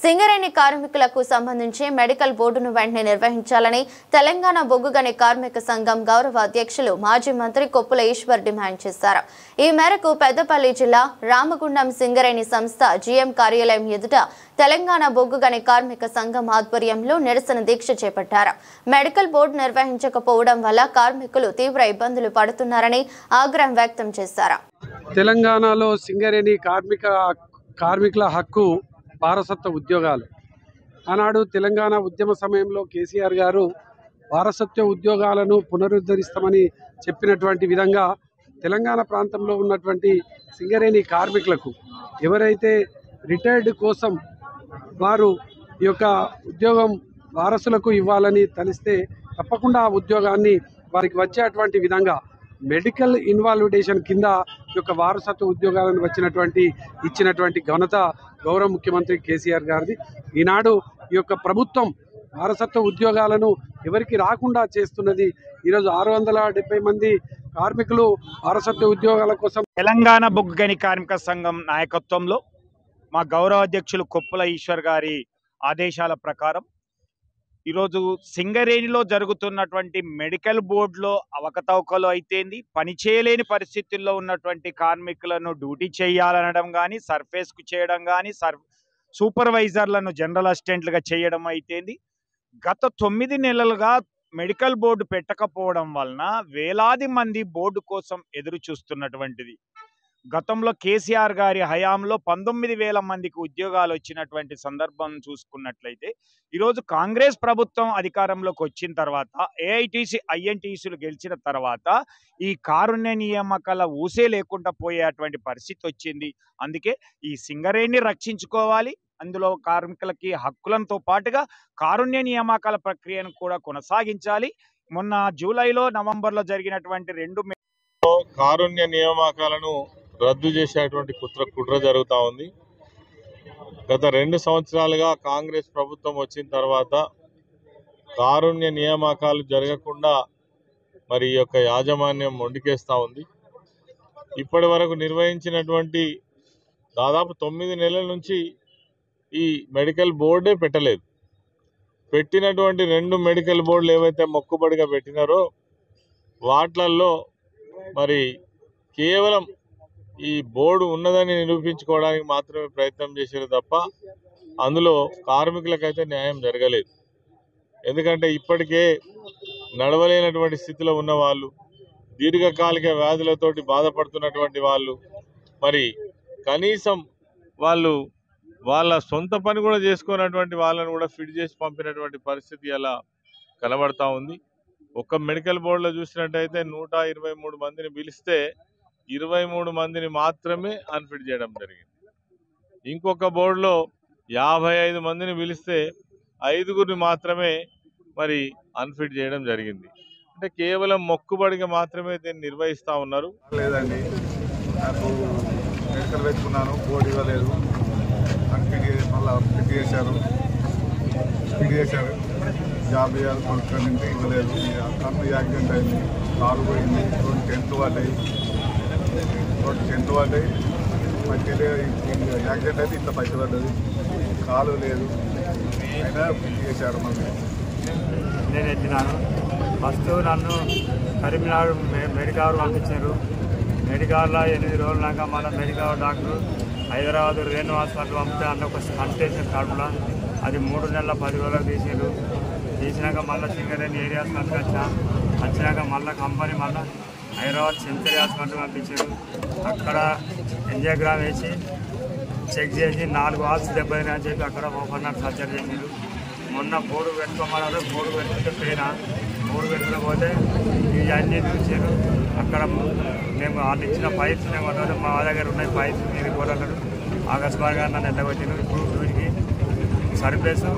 సింగరేణి కార్మికులకు సంబంధించి మెడికల్ బోర్డును వెంటనే నిర్వహించాలని తెలంగాణ బొగ్గు గని కార్మిక సంఘం గౌరవ అధ్యక్షులు మాజీ మంత్రి కొప్పుల ఈశ్వర్ డిమాండ్ చేశారు. ఈ మేరకు పెద్దపల్లి జిల్లా రామగుండం సింగరేణి సంస్థ జీఎం కార్యాలయం ఎదుట తెలంగాణ బొగ్గు గని కార్మిక సంఘం ఆధ్వర్యంలో నిరసన దీక్ష చేపట్టారు. మెడికల్ బోర్డు నిర్వహించకపోవడం వల్ల కార్మికులు తీవ్ర ఇబ్బందులు పడుతున్నారని ఆగ్రహం వ్యక్తం చేశారు. తెలంగాణలో సింగరేణి కార్మికుల హక్కు వారసత్వ ఉద్యోగాలు. ఆనాడు తెలంగాణ ఉద్యమ సమయంలో కేసీఆర్ గారు వారసత్వ ఉద్యోగాలను పునరుద్ధరిస్తామని చెప్పినటువంటి విధంగా తెలంగాణ ప్రాంతంలో ఉన్నటువంటి సింగరేణి కార్మికులకు ఎవరైతే రిటైర్డ్ కోసం వారు ఈ యొక్క ఉద్యోగం వారసులకు ఇవ్వాలని తలిస్తే తప్పకుండా ఆ ఉద్యోగాన్ని వారికి వచ్చేటువంటి విధంగా మెడికల్ ఇన్వాల్విడేషన్ కింద ఈ యొక్క వారసత్వ ఉద్యోగాలను ఇచ్చినటువంటి ఘనత గౌరవ ముఖ్యమంత్రి కేసీఆర్ గారిది. ఈనాడు ఈ యొక్క ప్రభుత్వం వారసత్వ ఉద్యోగాలను ఎవరికి రాకుండా చేస్తున్నది. ఈరోజు 670 మంది కార్మికులు వారసత్వ ఉద్యోగాల కోసం తెలంగాణ బొగ్గు గని కార్మిక సంఘం నాయకత్వంలో మా గౌరవ అధ్యక్షులు కొప్పుల ఈశ్వర్ గారి ఆదేశాల ప్రకారం ఈరోజు సింగరేణిలో జరుగుతున్నటువంటి మెడికల్ బోర్డులో అవకతవకలు అయితేంది, పని చేయలేని పరిస్థితుల్లో ఉన్నటువంటి కార్మికులను డ్యూటీ చేయాలనడం కానీ, సర్ఫేస్కు చేయడం కానీ, సూపర్వైజర్లను జనరల్ అసిస్టెంట్లుగా చేయడం అయితేంది, గత 9 నెలలుగా మెడికల్ బోర్డు పెట్టకపోవడం వలన వేలాది మంది బోర్డు కోసం ఎదురు చూస్తున్నటువంటిది. గతంలో కేసీఆర్ గారి హయాంలో 19,000 మందికి ఉద్యోగాలు వచ్చినటువంటి సందర్భం చూసుకున్నట్లయితే ఈరోజు కాంగ్రెస్ ప్రభుత్వం అధికారంలోకి వచ్చిన తర్వాత ఏఐటీసీ ఐఎన్టీసీలు గెలిచిన తర్వాత ఈ కారుణ్య నియామకాల ఊసే లేకుండా పోయేటువంటి పరిస్థితి వచ్చింది. అందుకే ఈ సింగరేణిని రక్షించుకోవాలి, అందులో కార్మికులకి హక్కులతో పాటుగా కారుణ్య నియామకాల ప్రక్రియను కూడా కొనసాగించాలి. మొన్న జూలైలో నవంబర్లో జరిగినటువంటి 2 కారుణ్య నియామకాలను రద్దు చేసేటువంటి కుట్ర జరుగుతూ ఉంది. గత 2 సంవత్సరాలుగా కాంగ్రెస్ ప్రభుత్వం వచ్చిన తర్వాత కారుణ్య నియామకాలు జరగకుండా మరి ఈ యొక్క యాజమాన్యం మొండికేస్తూ ఉంది. ఇప్పటి వరకు నిర్వహించినటువంటి దాదాపు 9 నెలల నుంచి ఈ మెడికల్ బోర్డే పెట్టలేదు. పెట్టినటువంటి 2 మెడికల్ బోర్డులు ఏవైతే మొక్కుబడిగా పెట్టినారో వాట్లల్లో మరి కేవలం ఈ బోర్డు ఉన్నదని నిరూపించుకోవడానికి మాత్రమే ప్రయత్నం చేశారు తప్ప అందులో కార్మికులకైతే న్యాయం జరగలేదు. ఎందుకంటే ఇప్పటికే నడవలేనటువంటి స్థితిలో ఉన్న వాళ్ళు, దీర్ఘకాలిక వ్యాధులతోటి బాధపడుతున్నటువంటి వాళ్ళు, మరి కనీసం వాళ్ళు వాళ్ళ సొంత పని కూడా చేసుకున్నటువంటి వాళ్ళని కూడా ఫిట్ చేసి పంపినటువంటి పరిస్థితి అలా కనబడతా ఉంది. ఒక్క మెడికల్ బోర్డులో చూసినట్టయితే 123 మందిని పిలిస్తే 23 మందిని మాత్రమే అన్ఫిట్ చేయడం జరిగింది. ఇంకొక బోర్డులో 55 మందిని పిలిస్తే 5గురిని మాత్రమే మరి అన్ఫిట్ చేయడం జరిగింది. అంటే కేవలం మొక్కుబడిగా మాత్రమే దీన్ని నిర్వహిస్తూ ఉన్నారు. లేదండి, నాకు మెడికల్ పెట్టుకున్నాను, బోర్డు ఇవ్వలేదు, అన్ఫిట్ మళ్ళీ ఫిట్ చేశారు, జాబ్ ఇవ్వాలి కొనుక్కంటే ఇవ్వలేదు. కన్ను యాక్సిడెంట్ అయింది, కాలు పోయింది, 2 టెంట్లు పడ్డాయి, మధ్యలో యాక్సిడెంట్ అయితే ఇంత పైసలు పడ్డది, కాలు లేదు, అయినా ఫిట్ చేశారు. మళ్ళీ నేను ఎత్తినాను. ఫస్ట్ నన్ను కరీంనగర్ మెడికల్ పంపించారు. మెడికల్లో 8 రోజులక మళ్ళీ medical doctor Hyderabad Renu hospital పంపితే అన్న ఒక కన్సల్టేషన్ కడుపులో అది 3 నెలల 10 రోజులకు తీసినాక మళ్ళీ సింగరేణి ఏరియా హాస్పిటల్కి వచ్చినాక మళ్ళీ కంపెనీ మళ్ళీ హైదరాబాద్ సెంచరీ హాస్పిటల్ పంపించారు. అక్కడ ఎంజియోగ్రామ్ వేసి చెక్ చేసి 4 వాల్స్ దెబ్బైనా అని చెప్పి అక్కడ ఓపెన్ హార్ట్ సర్జరీ చేశారు. మొన్న 3 పెట్టుకోమన్నారు, 3 పెట్టుకుంటే పోయినా 3 పెట్టుకోకపోతే ఇవన్నీ చూసారు. అక్కడ మేము వాళ్ళు ఇచ్చిన పైప్స్ మా దగ్గర ఉన్నాయి, పైప్స్ మీరు కూడా అన్నారు. అకస్మాత్గా నన్ను ఎల్లగొట్టారు. ఇప్పుడు వీటికి సర్ఫేసు